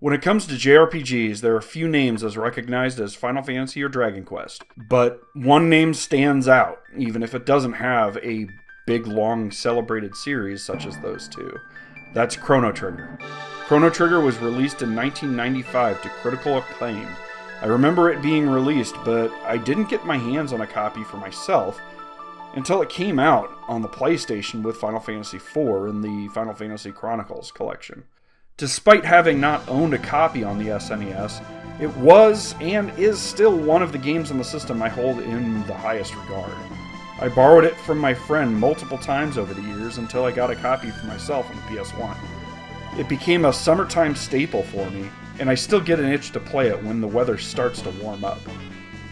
When it comes to JRPGs, there are few names as recognized as Final Fantasy or Dragon Quest, but one name stands out, even if it doesn't have a big, long, celebrated series such as those two. That's Chrono Trigger. Chrono Trigger was released in 1995 to critical acclaim. I remember it being released, but I didn't get my hands on a copy for myself until it came out on the PlayStation with Final Fantasy IV in the Final Fantasy Chronicles collection. Despite having not owned a copy on the SNES, it was and is still one of the games on the system I hold in the highest regard. I borrowed it from my friend multiple times over the years until I got a copy for myself on the PS1. It became a summertime staple for me, and I still get an itch to play it when the weather starts to warm up.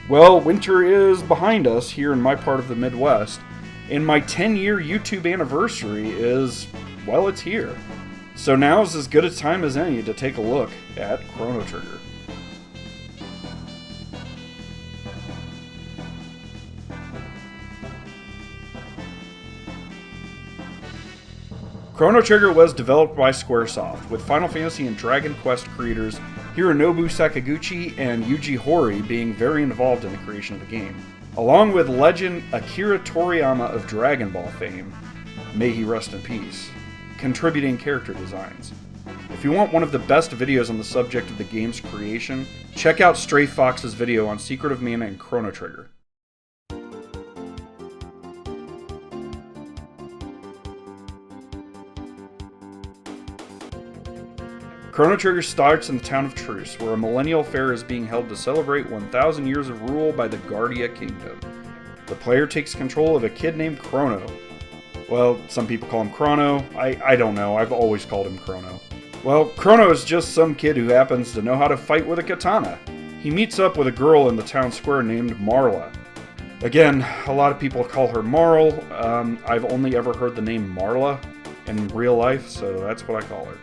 Well, winter is behind us here in my part of the Midwest, and my 10-year YouTube anniversary is, well, it's here. So now's as good a time as any to take a look at Chrono Trigger. Chrono Trigger was developed by Squaresoft, with Final Fantasy and Dragon Quest creators Hironobu Sakaguchi and Yuji Horii being very involved in the creation of the game, along with legend Akira Toriyama of Dragon Ball fame, may he rest in peace, contributing character designs. If you want one of the best videos on the subject of the game's creation, check out Stray Fox's video on Secret of Mana and Chrono Trigger. Chrono Trigger starts in the town of Truce, where a millennial fair is being held to celebrate 1,000 years of rule by the Guardia Kingdom. The player takes control of a kid named Chrono. Well, some people call him Chrono. I don't know, I've always called him Chrono. Well, Chrono is just some kid who happens to know how to fight with a katana. He meets up with a girl in the town square named Marla. Again, a lot of people call her Marl. I've only ever heard the name Marla in real life, so that's what I call her.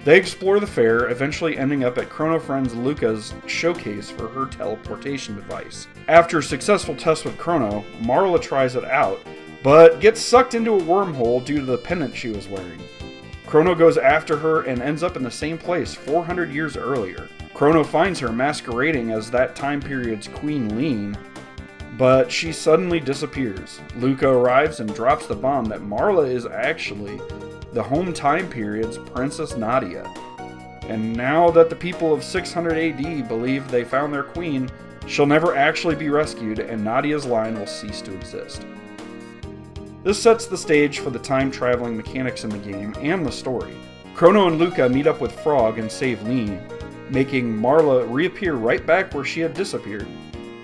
They explore the fair, eventually ending up at Chrono friend Luca's showcase for her teleportation device. After a successful test with Chrono, Marla tries it out, but gets sucked into a wormhole due to the pendant she was wearing. Chrono goes after her and ends up in the same place 400 years earlier. Chrono finds her masquerading as that time period's Queen Leene, but she suddenly disappears. Luca arrives and drops the bomb that Marla is actually the home time period's Princess Nadia. And now that the people of 600 AD believe they found their queen, she'll never actually be rescued and Nadia's line will cease to exist. This sets the stage for the time-traveling mechanics in the game and the story. Chrono and Luca meet up with Frog and save Leene, making Marla reappear right back where she had disappeared.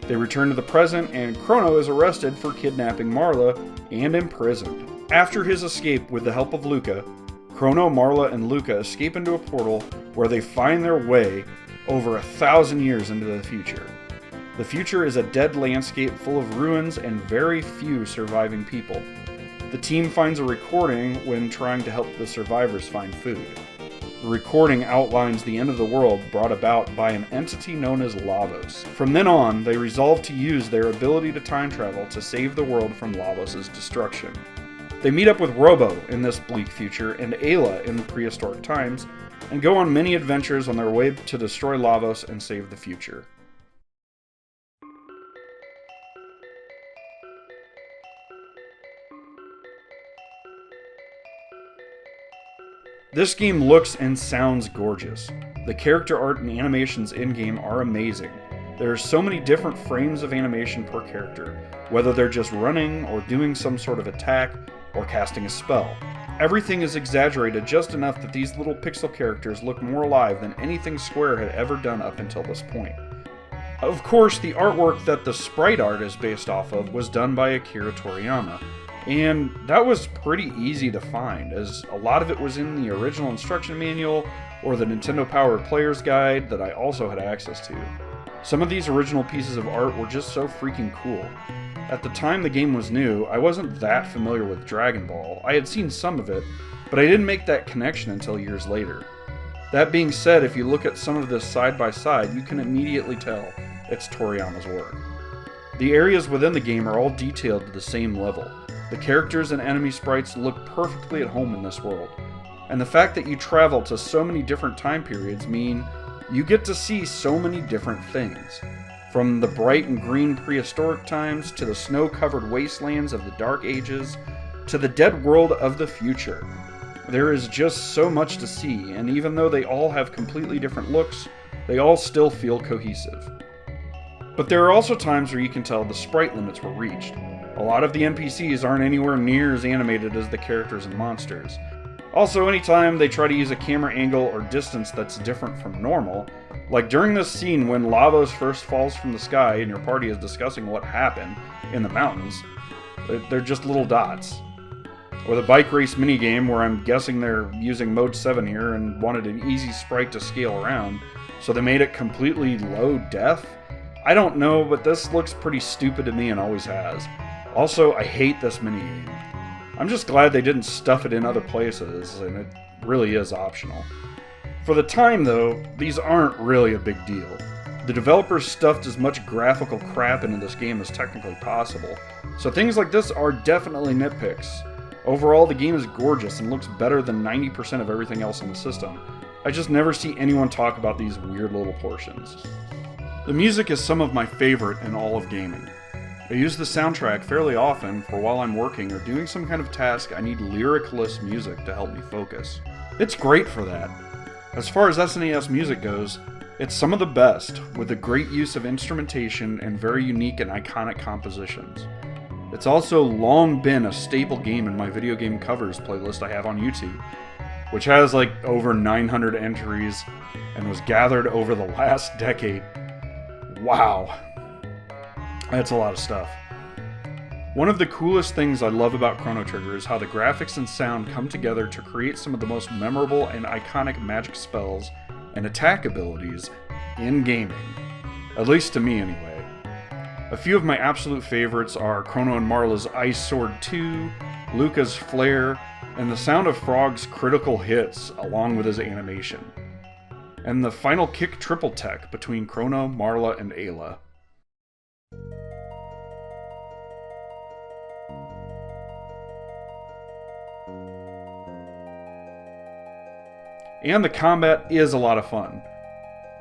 They return to the present and Chrono is arrested for kidnapping Marla and imprisoned. After his escape with the help of Luca, Chrono, Marla, and Luca escape into a portal where they find their way over 1,000 years into the future. The future is a dead landscape full of ruins and very few surviving people. The team finds a recording when trying to help the survivors find food. The recording outlines the end of the world brought about by an entity known as Lavos. From then on, they resolve to use their ability to time travel to save the world from Lavos' destruction. They meet up with Robo in this bleak future and Ayla in the prehistoric times, and go on many adventures on their way to destroy Lavos and save the future. This game looks and sounds gorgeous. The character art and animations in-game are amazing. There are so many different frames of animation per character, whether they're just running or doing some sort of attack or casting a spell. Everything is exaggerated just enough that these little pixel characters look more alive than anything Square had ever done up until this point. Of course, the artwork that the sprite art is based off of was done by Akira Toriyama, and that was pretty easy to find, as a lot of it was in the original instruction manual or the Nintendo Power Player's Guide that I also had access to. Some of these original pieces of art were just so freaking cool. At the time the game was new, I wasn't that familiar with Dragon Ball. I had seen some of it, but I didn't make that connection until years later. That being said, if you look at some of this side by side, you can immediately tell it's Toriyama's work. The areas within the game are all detailed to the same level. The characters and enemy sprites look perfectly at home in this world, and the fact that you travel to so many different time periods mean you get to see so many different things. From the bright and green prehistoric times, to the snow-covered wastelands of the Dark Ages, to the dead world of the future. There is just so much to see, and even though they all have completely different looks, they all still feel cohesive. But there are also times where you can tell the sprite limits were reached. A lot of the NPCs aren't anywhere near as animated as the characters and monsters. Also, anytime they try to use a camera angle or distance that's different from normal, like during this scene when Lavos first falls from the sky and your party is discussing what happened in the mountains, they're just little dots. Or the bike race minigame where I'm guessing they're using Mode 7 here and wanted an easy sprite to scale around, so they made it completely low def? I don't know, but this looks pretty stupid to me and always has. Also, I hate this minigame. I'm just glad they didn't stuff it in other places, and it really is optional. For the time, though, these aren't really a big deal. The developers stuffed as much graphical crap into this game as technically possible, so things like this are definitely nitpicks. Overall, the game is gorgeous and looks better than 90% of everything else in the system. I just never see anyone talk about these weird little portions. The music is some of my favorite in all of gaming. I use the soundtrack fairly often for while I'm working or doing some kind of task I need lyricless music to help me focus. It's great for that. As far as SNES music goes, it's some of the best, with a great use of instrumentation and very unique and iconic compositions. It's also long been a staple game in my video game covers playlist I have on YouTube, which has like over 900 entries and was gathered over the last decade. Wow. That's a lot of stuff. One of the coolest things I love about Chrono Trigger is how the graphics and sound come together to create some of the most memorable and iconic magic spells and attack abilities in gaming. At least to me, anyway. A few of my absolute favorites are Chrono and Marla's Ice Sword 2, Lucca's Flare, and the sound of Frog's critical hits along with his animation. And the final kick triple tech between Chrono, Marla, and Ayla. And the combat is a lot of fun.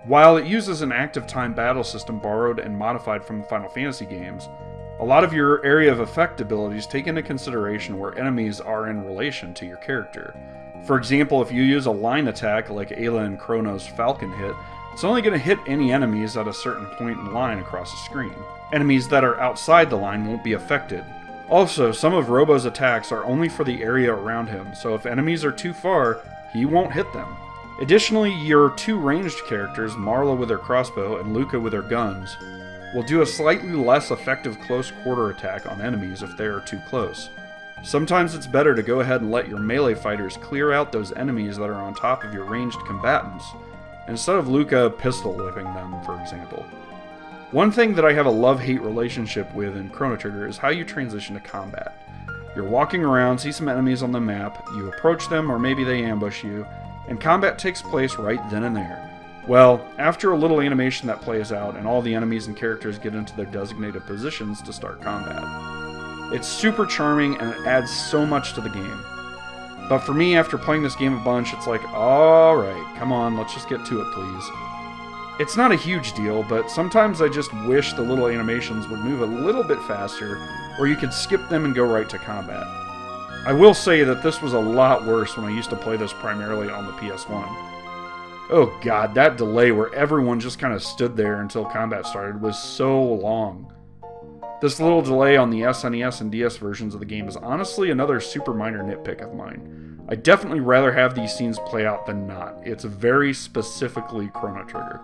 While it uses an active time battle system borrowed and modified from Final Fantasy games, a lot of your area of effect abilities take into consideration where enemies are in relation to your character. For example, if you use a line attack like Ayla and Chrono's Falcon hit, it's only going to hit any enemies at a certain point in line across the screen. Enemies that are outside the line won't be affected. Also, some of Robo's attacks are only for the area around him, so if enemies are too far, he won't hit them. Additionally, your two ranged characters, Marla with her crossbow and Lucca with her guns, will do a slightly less effective close quarter attack on enemies if they are too close. Sometimes it's better to go ahead and let your melee fighters clear out those enemies that are on top of your ranged combatants, instead of Lucca pistol whipping them, for example. One thing that I have a love-hate relationship with in Chrono Trigger is how you transition to combat. You're walking around, see some enemies on the map, you approach them or maybe they ambush you, and combat takes place right then and there. Well, after a little animation that plays out and all the enemies and characters get into their designated positions to start combat. It's super charming and it adds so much to the game. But for me, after playing this game a bunch, it's like, alright, come on, let's just get to it, please. It's not a huge deal, but sometimes I just wish the little animations would move a little bit faster, or you could skip them and go right to combat. I will say that this was a lot worse when I used to play this primarily on the PS1. Oh god, that delay where everyone just kind of stood there until combat started was so long. This little delay on the SNES and DS versions of the game is honestly another super minor nitpick of mine. I'd definitely rather have these scenes play out than not. It's very specifically Chrono Trigger.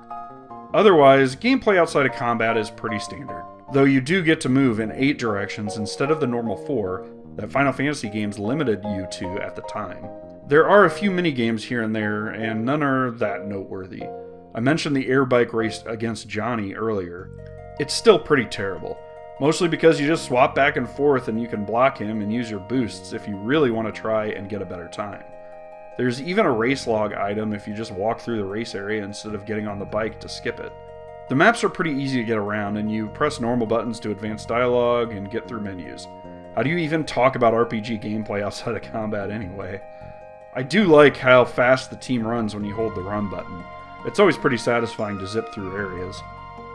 Otherwise, gameplay outside of combat is pretty standard, though you do get to move in 8 directions instead of the normal 4 that Final Fantasy games limited you to at the time. There are a few minigames here and there, and none are that noteworthy. I mentioned the air bike race against Johnny earlier. It's still pretty terrible, mostly because you just swap back and forth and you can block him and use your boosts if you really want to try and get a better time. There's even a race log item if you just walk through the race area instead of getting on the bike to skip it. The maps are pretty easy to get around, and you press normal buttons to advance dialogue and get through menus. How do you even talk about RPG gameplay outside of combat anyway? I do like how fast the team runs when you hold the run button. It's always pretty satisfying to zip through areas.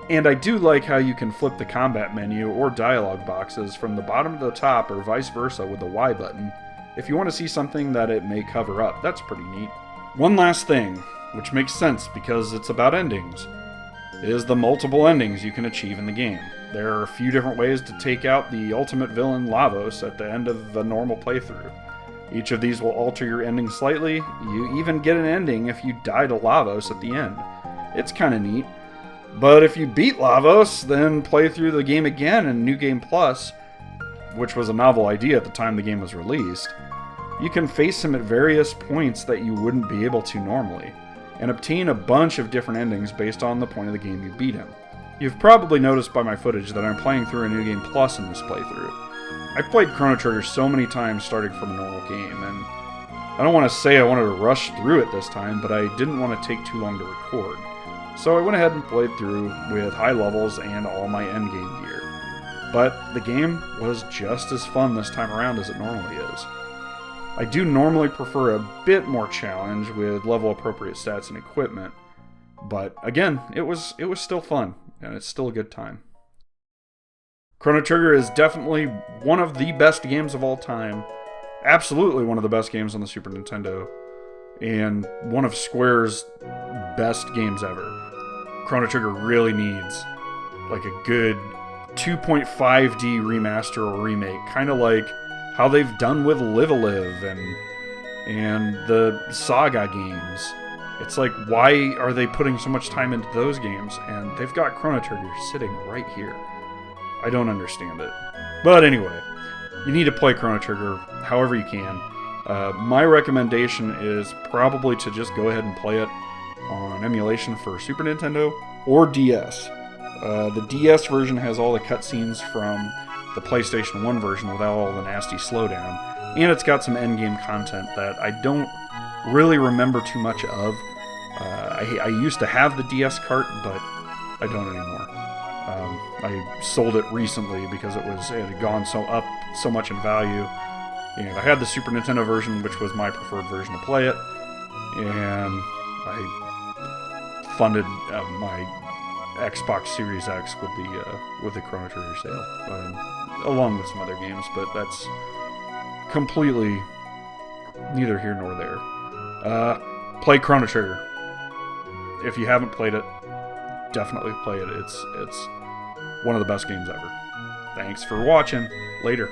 And I do like how you can flip the combat menu or dialogue boxes from the bottom to the top or vice versa with the Y button if you want to see something that it may cover up. That's pretty neat. One last thing, which makes sense because it's about endings, is the multiple endings you can achieve in the game. There are a few different ways to take out the ultimate villain Lavos at the end of a normal playthrough. Each of these will alter your ending slightly. You even get an ending if you die to Lavos at the end. It's kinda neat. But if you beat Lavos, then play through the game again in New Game Plus, which was a novel idea at the time the game was released, you can face him at various points that you wouldn't be able to normally, and obtain a bunch of different endings based on the point of the game you beat him. You've probably noticed by my footage that I'm playing through a New Game Plus in this playthrough. I played Chrono Trigger so many times starting from a normal game, and I don't want to say I wanted to rush through it this time, but I didn't want to take too long to record. So I went ahead and played through with high levels and all my endgame gear. But the game was just as fun this time around as it normally is. I do normally prefer a bit more challenge with level appropriate stats and equipment, but again, it was still fun, and it's still a good time. Chrono Trigger is definitely one of the best games of all time, absolutely one of the best games on the Super Nintendo, and one of Square's best games ever. Chrono Trigger really needs like a good 2.5D remaster or remake, kind of like how they've done with Live a Live and the Saga games. It's like, why are they putting so much time into those games? And they've got Chrono Trigger sitting right here. I don't understand it. But anyway, you need to play Chrono Trigger however you can. My recommendation is probably to just go ahead and play it on emulation for Super Nintendo or DS. The DS version has all the cutscenes from the PlayStation 1 version without all the nasty slowdown, and it's got some endgame content that I don't really remember too much of. I used to have the DS cart, but I don't anymore. I sold it recently because it had gone so much in value, and I had the Super Nintendo version, which was my preferred version to play it, and I funded my Xbox Series X with the Chrono Trigger sale, along with some other games, but that's completely neither here nor there. Play Chrono Trigger. If you haven't played it, definitely play it. It's one of the best games ever. Thanks for watching. Later.